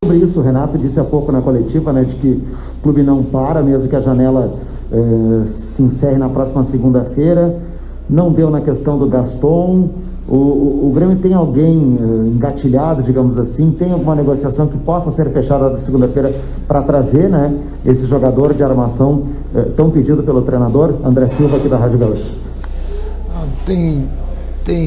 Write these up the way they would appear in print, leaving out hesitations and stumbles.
Sobre isso, o Renato disse há pouco na coletiva, né, de que o clube não para, mesmo que a janela se encerre na próxima segunda-feira. Não deu na questão do Gaston. O Grêmio tem alguém engatilhado, digamos assim? Tem alguma negociação que possa ser fechada na segunda-feira para trazer, né, esse jogador de armação tão pedido pelo treinador? André Silva, aqui da Rádio Gaúcha. Tem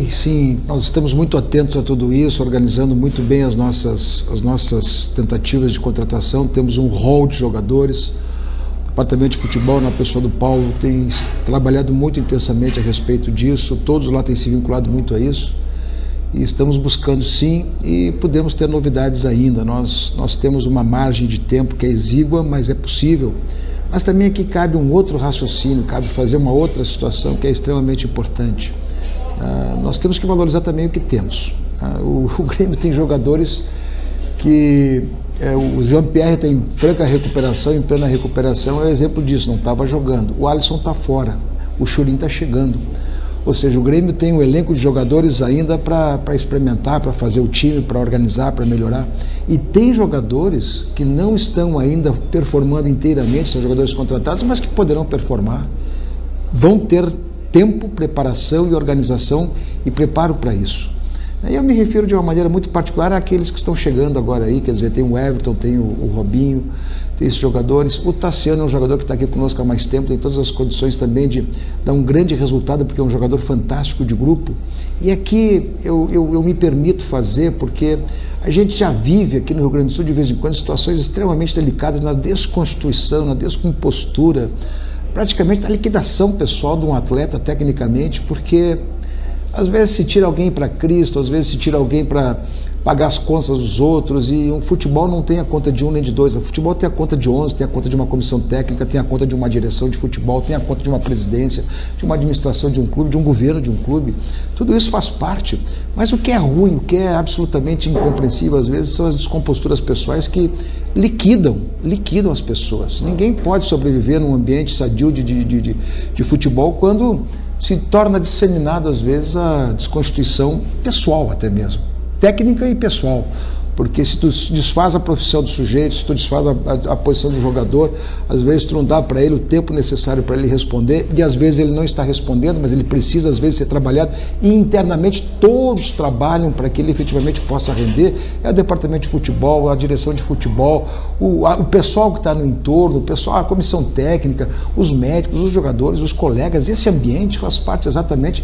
sim, nós estamos muito atentos a tudo isso, organizando muito bem as nossas tentativas de contratação. Temos um hall de jogadores. O departamento de futebol, na pessoa do Paulo, tem trabalhado muito intensamente a respeito disso. Todos lá têm se vinculado muito a isso. E estamos buscando sim, e podemos ter novidades ainda. Nós temos uma margem de tempo que é exígua, mas é possível. Mas também aqui cabe um outro raciocínio, cabe fazer uma outra situação que é extremamente importante. Nós temos que valorizar também o que temos. O Grêmio tem jogadores que... o Jean-Pierre está em franca recuperação, em plena recuperação, é um exemplo disso, não estava jogando. O Alisson está fora, o Churin está chegando. Ou seja, o Grêmio tem um elenco de jogadores ainda para experimentar, para fazer o time, para organizar, para melhorar. E tem jogadores que não estão ainda performando inteiramente, são jogadores contratados, mas que poderão performar. Vão ter tempo, preparação e organização e preparo para isso. Aí eu me refiro de uma maneira muito particular àqueles que estão chegando agora aí, quer dizer, tem o Everton, tem o Robinho, tem esses jogadores. O Tassiano é um jogador que está aqui conosco há mais tempo, tem todas as condições também de dar um grande resultado, porque é um jogador fantástico de grupo. E aqui eu me permito fazer, porque a gente já vive aqui no Rio Grande do Sul, de vez em quando, situações extremamente delicadas na desconstituição, na descompostura, praticamente na liquidação pessoal de um atleta tecnicamente, porque às vezes se tira alguém para Cristo, às vezes se tira alguém para pagar as contas dos outros, e um futebol não tem a conta de um nem de dois. O futebol tem a conta de 11, tem a conta de uma comissão técnica, tem a conta de uma direção de futebol, tem a conta de uma presidência, de uma administração de um clube, de um governo de um clube. Tudo isso faz parte. Mas o que é ruim, o que é absolutamente incompreensível às vezes, são as descomposturas pessoais que liquidam as pessoas. Ninguém pode sobreviver num ambiente sadio de futebol quando se torna disseminada às vezes a desconstituição pessoal até mesmo, técnica e pessoal, porque se tu desfaz a profissão do sujeito, se tu desfaz a posição do jogador, às vezes tu não dá para ele o tempo necessário para ele responder, e às vezes ele não está respondendo, mas ele precisa às vezes ser trabalhado, e internamente todos trabalham para que ele efetivamente possa render. É o departamento de futebol, a direção de futebol, o pessoal que está no entorno, o pessoal, a comissão técnica, os médicos, os jogadores, os colegas. Esse ambiente faz parte exatamente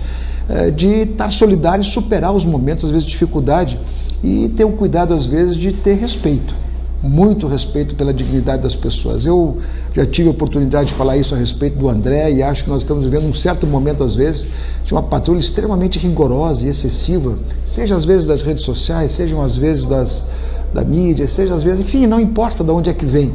de estar solidário e superar os momentos, às vezes, de dificuldade, e ter o cuidado, às vezes, de ter respeito, muito respeito pela dignidade das pessoas. Eu já tive a oportunidade de falar isso a respeito do André, e acho que nós estamos vivendo um certo momento, às vezes, de uma patrulha extremamente rigorosa e excessiva, seja às vezes das redes sociais, sejam às vezes da mídia, seja às vezes, enfim, não importa de onde é que vem.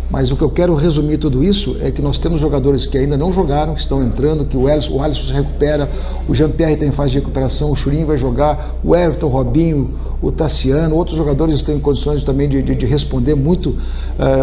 Mas o que eu quero resumir tudo isso é que nós temos jogadores que ainda não jogaram, que estão entrando, que o Alisson se recupera, o Jean-Pierre está em fase de recuperação, o Churin vai jogar, o Everton, o Robinho, o Tassiano, outros jogadores estão em condições também de responder muito.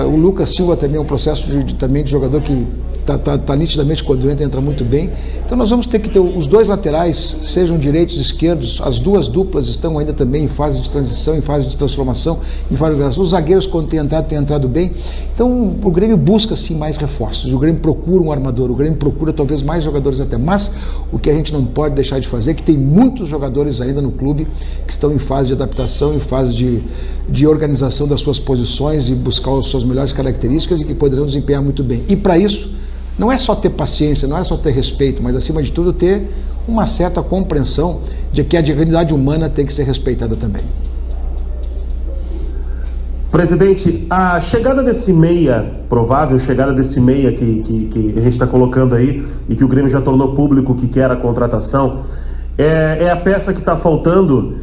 O Lucas Silva também é um processo também de jogador que está nitidamente, quando entra muito bem. Então nós vamos ter que ter os dois laterais, sejam direitos e esquerdos, as duas duplas estão ainda também em fase de transição, em fase de transformação, em vários graus. Os zagueiros, quando têm entrado bem. Então o Grêmio busca sim mais reforços, o Grêmio procura um armador, o Grêmio procura talvez mais jogadores até, mas o que a gente não pode deixar de fazer é que tem muitos jogadores ainda no clube que estão em fase de adaptação, em fase de organização das suas posições e buscar as suas melhores características, e que poderão desempenhar muito bem. E para isso, não é só ter paciência, não é só ter respeito, mas acima de tudo ter uma certa compreensão de que a dignidade humana tem que ser respeitada também. Presidente, a chegada desse meia, provável chegada desse meia que a gente está colocando aí, e que o Grêmio já tornou público que quer a contratação, é a peça que está faltando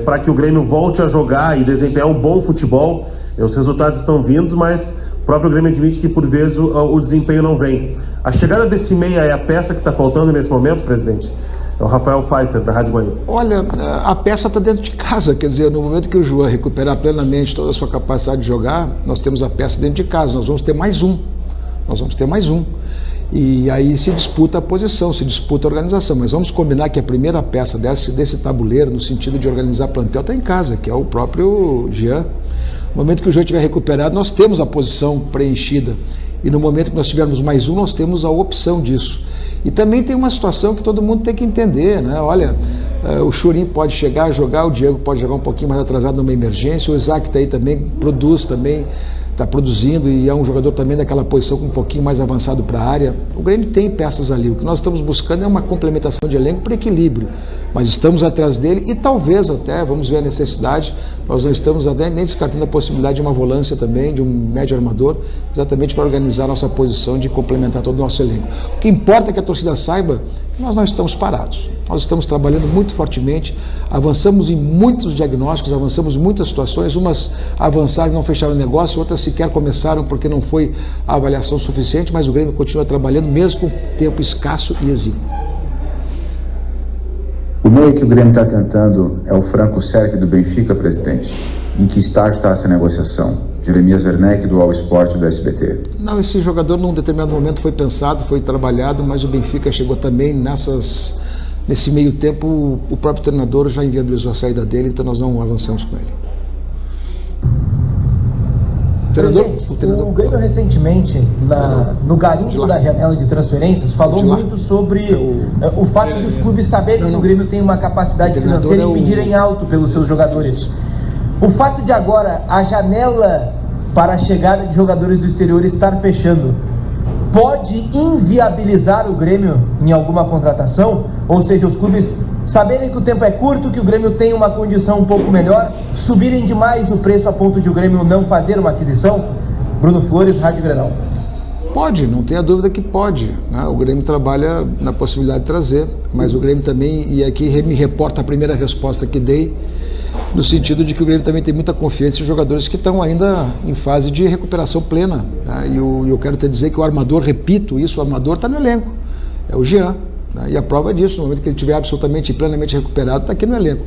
para que o Grêmio volte a jogar e desempenhar um bom futebol. Os resultados estão vindo, mas o próprio Grêmio admite que por vezes o desempenho não vem. A chegada desse meia é a peça que está faltando nesse momento, presidente? É o Rafael Pfeiffer, da Rádio Guaíba. Olha, a peça está dentro de casa, quer dizer, no momento que o João recuperar plenamente toda a sua capacidade de jogar, nós temos a peça dentro de casa, nós vamos ter mais um. E aí se disputa a posição, se disputa a organização, mas vamos combinar que a primeira peça desse tabuleiro, no sentido de organizar plantel, está em casa, que é o próprio Jean. No momento que o jogo estiver recuperado, nós temos a posição preenchida. E no momento que nós tivermos mais um, nós temos a opção disso. E também tem uma situação que todo mundo tem que entender, né? Olha, o Churin pode chegar a jogar, o Diego pode jogar um pouquinho mais atrasado numa emergência, o Isaac está aí também, produz também, está produzindo e é um jogador também daquela posição com um pouquinho mais avançado para a área. O Grêmio tem peças ali, o que nós estamos buscando é uma complementação de elenco para equilíbrio, mas estamos atrás dele e talvez até, vamos ver a necessidade, nós não estamos nem descartando a possibilidade de uma volância também, de um médio armador, exatamente para organizar a nossa posição de complementar todo o nosso elenco. O que importa é que a torcida saiba que nós não estamos parados, nós estamos trabalhando muito fortemente, avançamos em muitos diagnósticos, avançamos em muitas situações, umas avançaram e não fecharam o negócio, outras sequer começaram porque não foi a avaliação suficiente, mas o Grêmio continua trabalhando mesmo com tempo escasso e exíguo. O meio que o Grêmio está tentando é o Franco Serck do Benfica, presidente. Em que estágio está essa negociação? Jeremias Werneck do All Sport do SBT. Não, esse jogador num determinado momento foi pensado, foi trabalhado, mas o Benfica chegou também nesse meio tempo, o próprio treinador já inviabilizou a saída dele, então nós não avançamos com ele. O Grêmio recentemente, no garimpo da janela de transferências, falou muito sobre o fato dos clubes saberem que o Grêmio tem uma capacidade financeira e pedirem alto pelos seus jogadores. O fato de agora a janela para a chegada de jogadores do exterior estar fechando, pode inviabilizar o Grêmio em alguma contratação? Ou seja, os clubes saberem que o tempo é curto, que o Grêmio tem uma condição um pouco melhor, subirem demais o preço a ponto de o Grêmio não fazer uma aquisição? Bruno Flores, Rádio Grenal. Pode, não tenha dúvida que pode, né? O Grêmio trabalha na possibilidade de trazer, mas o Grêmio também, e aqui me reporta a primeira resposta que dei, no sentido de que o Grêmio também tem muita confiança em jogadores que estão ainda em fase de recuperação plena, né? E eu quero te dizer que o armador, repito isso, o armador está no elenco, é o Jean, né? E a prova disso, no momento que ele estiver absolutamente e plenamente recuperado, está aqui no elenco.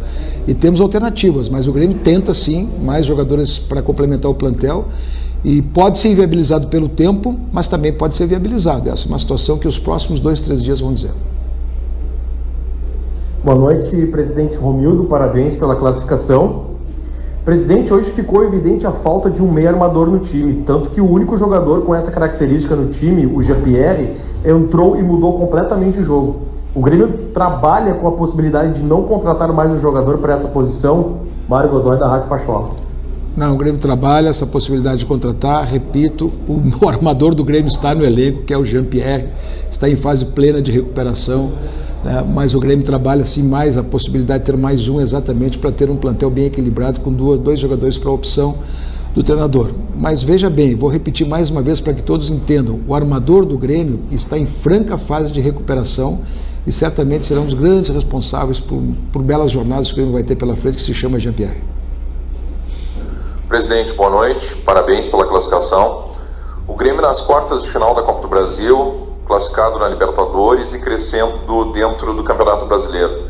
E temos alternativas, mas o Grêmio tenta sim mais jogadores para complementar o plantel, e pode ser inviabilizado pelo tempo, mas também pode ser viabilizado. Essa é uma situação que os próximos 2-3 dias vão dizer. Boa noite, presidente Romildo, parabéns pela classificação. Presidente, hoje ficou evidente a falta de um meio armador no time, tanto que o único jogador com essa característica no time, o Jean-Pierre, entrou e mudou completamente o jogo. O Grêmio trabalha com a possibilidade de não contratar mais um jogador para essa posição. Mário Godoy, da Rádio Pachola. Não, o Grêmio trabalha essa possibilidade de contratar, repito, o armador do Grêmio está no elenco, que é o Jean-Pierre, está em fase plena de recuperação, né? Mas o Grêmio trabalha sim mais a possibilidade de ter mais um exatamente para ter um plantel bem equilibrado com dois jogadores para a opção do treinador. Mas veja bem, vou repetir mais uma vez para que todos entendam, o armador do Grêmio está em franca fase de recuperação e certamente serão os grandes responsáveis por belas jornadas que o Grêmio vai ter pela frente, que se chama Jean-Pierre. Presidente, boa noite, parabéns pela classificação. O Grêmio nas quartas de final da Copa do Brasil, classificado na Libertadores e crescendo dentro do Campeonato Brasileiro.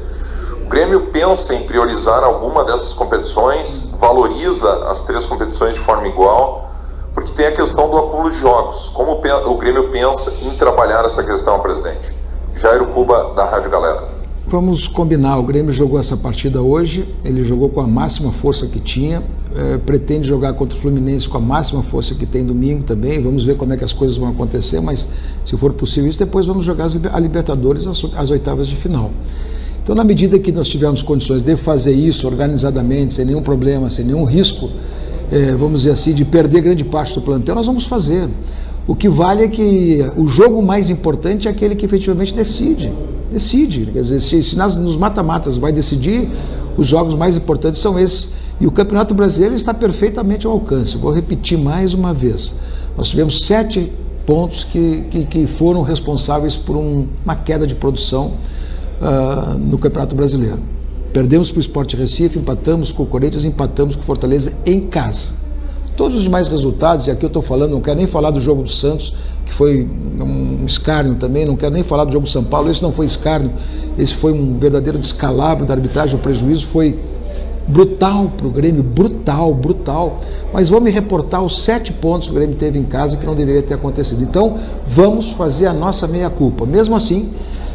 O Grêmio pensa em priorizar alguma dessas competições, valoriza as 3 competições de forma igual, porque tem a questão do acúmulo de jogos. Como o Grêmio pensa em trabalhar essa questão, presidente? Jairo Cuba, da Rádio Galera. Vamos combinar, o Grêmio jogou essa partida hoje, ele jogou com a máxima força que tinha, pretende jogar contra o Fluminense com a máxima força que tem domingo também, vamos ver como é que as coisas vão acontecer, mas se for possível isso, depois vamos jogar a Libertadores às oitavas de final. Então, na medida que nós tivermos condições de fazer isso organizadamente, sem nenhum problema, sem nenhum risco, vamos dizer assim, de perder grande parte do plantel, nós vamos fazer. O que vale é que o jogo mais importante é aquele que efetivamente decide, quer dizer, se nos mata-matas vai decidir, os jogos mais importantes são esses, e o Campeonato Brasileiro está perfeitamente ao alcance. Vou repetir mais uma vez, nós tivemos 7 pontos que foram responsáveis por uma queda de produção no Campeonato Brasileiro. Perdemos para o Sport Recife, empatamos com o Corinthians, empatamos com o Fortaleza em casa. Todos os demais resultados, e aqui eu estou falando, não quero nem falar do jogo do Santos, que foi um escárnio também, não quero nem falar do jogo do São Paulo, esse não foi escárnio, esse foi um verdadeiro descalabro da arbitragem, o prejuízo foi brutal para o Grêmio, brutal, mas vou me reportar os 7 pontos que o Grêmio teve em casa que não deveria ter acontecido. Então, vamos fazer a nossa meia-culpa. Mesmo assim,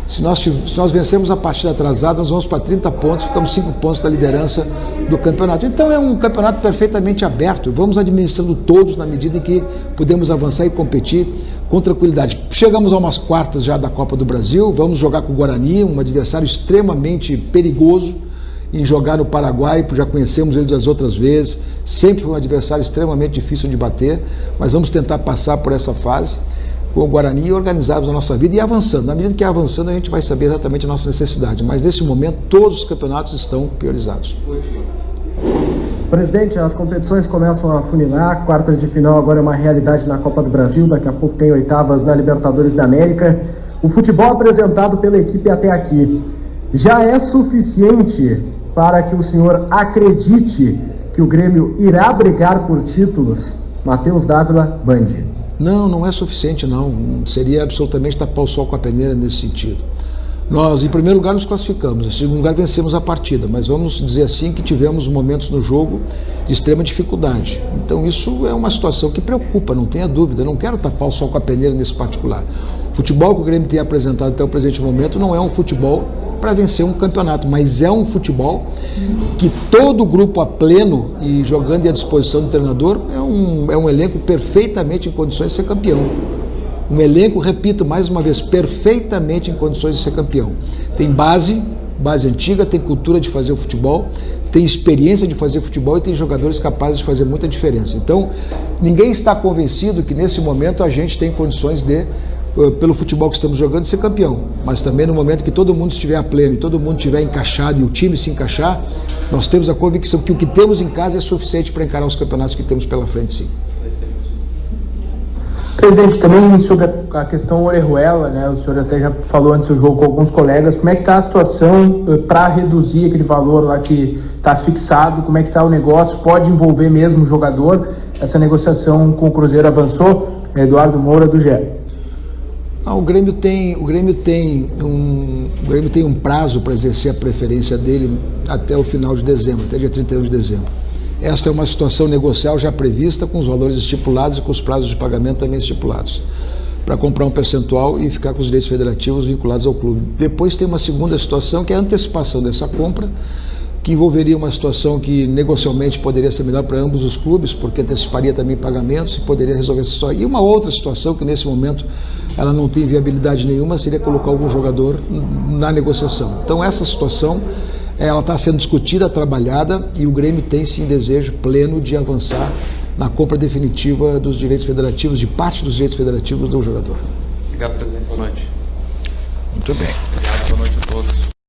Se nós vencermos a partida atrasada, nós vamos para 30 pontos, ficamos 5 pontos da liderança do campeonato. Então é um campeonato perfeitamente aberto, vamos administrando todos na medida em que podemos avançar e competir com tranquilidade. Chegamos a umas quartas já da Copa do Brasil, vamos jogar com o Guarani, um adversário extremamente perigoso em jogar no Paraguai, já conhecemos ele das outras vezes, sempre foi um adversário extremamente difícil de bater, mas vamos tentar passar por essa fase com o Guarani e organizarmos a nossa vida e avançando. Na medida que avançando, a gente vai saber exatamente a nossa necessidade, mas nesse momento todos os campeonatos estão priorizados. Presidente, as competições começam a funilar, quartas de final agora é uma realidade na Copa do Brasil, daqui a pouco tem oitavas na Libertadores da América. O futebol apresentado pela equipe até aqui já é suficiente para que o senhor acredite que o Grêmio irá brigar por títulos? Matheus Dávila, Band. Não é suficiente não, seria absolutamente tapar o sol com a peneira nesse sentido. Nós, em primeiro lugar, nos classificamos, em segundo lugar, vencemos a partida, mas vamos dizer assim que tivemos momentos no jogo de extrema dificuldade. Então isso é uma situação que preocupa, não tenha dúvida, eu não quero tapar o sol com a peneira nesse particular. O futebol que o Grêmio tem apresentado até o presente momento não é um futebol para vencer um campeonato, mas é um futebol que todo o grupo a pleno e jogando à disposição do treinador é um elenco perfeitamente em condições de ser campeão. Um elenco, repito mais uma vez, perfeitamente em condições de ser campeão. Tem base antiga, tem cultura de fazer o futebol, tem experiência de fazer futebol e tem jogadores capazes de fazer muita diferença. Então, ninguém está convencido que nesse momento a gente tem condições de, pelo futebol que estamos jogando, ser campeão. Mas também no momento que todo mundo estiver a pleno e todo mundo estiver encaixado e o time se encaixar, nós temos a convicção que o que temos em casa é suficiente para encarar os campeonatos que temos pela frente, sim. Presidente, também sobre a questão Orejuela, né? O senhor até já falou antes do jogo com alguns colegas, como é que está a situação para reduzir aquele valor lá que está fixado, como é que está o negócio, pode envolver mesmo o jogador? Essa negociação com o Cruzeiro avançou? Eduardo Moura, do GE. O Grêmio tem um prazo para exercer a preferência dele até o final de dezembro, até dia 31 de dezembro. Esta é uma situação negocial já prevista, com os valores estipulados e com os prazos de pagamento também estipulados, para comprar um percentual e ficar com os direitos federativos vinculados ao clube. Depois tem uma segunda situação, que é a antecipação dessa compra, que envolveria uma situação que negocialmente poderia ser melhor para ambos os clubes, porque anteciparia também pagamentos e poderia resolver essa situação. E uma outra situação que nesse momento ela não tem viabilidade nenhuma, seria colocar algum jogador na negociação. Então essa situação ela está sendo discutida, trabalhada, e o Grêmio tem sim desejo pleno de avançar na compra definitiva dos direitos federativos, de parte dos direitos federativos do jogador. Obrigado, presidente. Boa noite. Muito bem. Obrigado, boa noite a todos.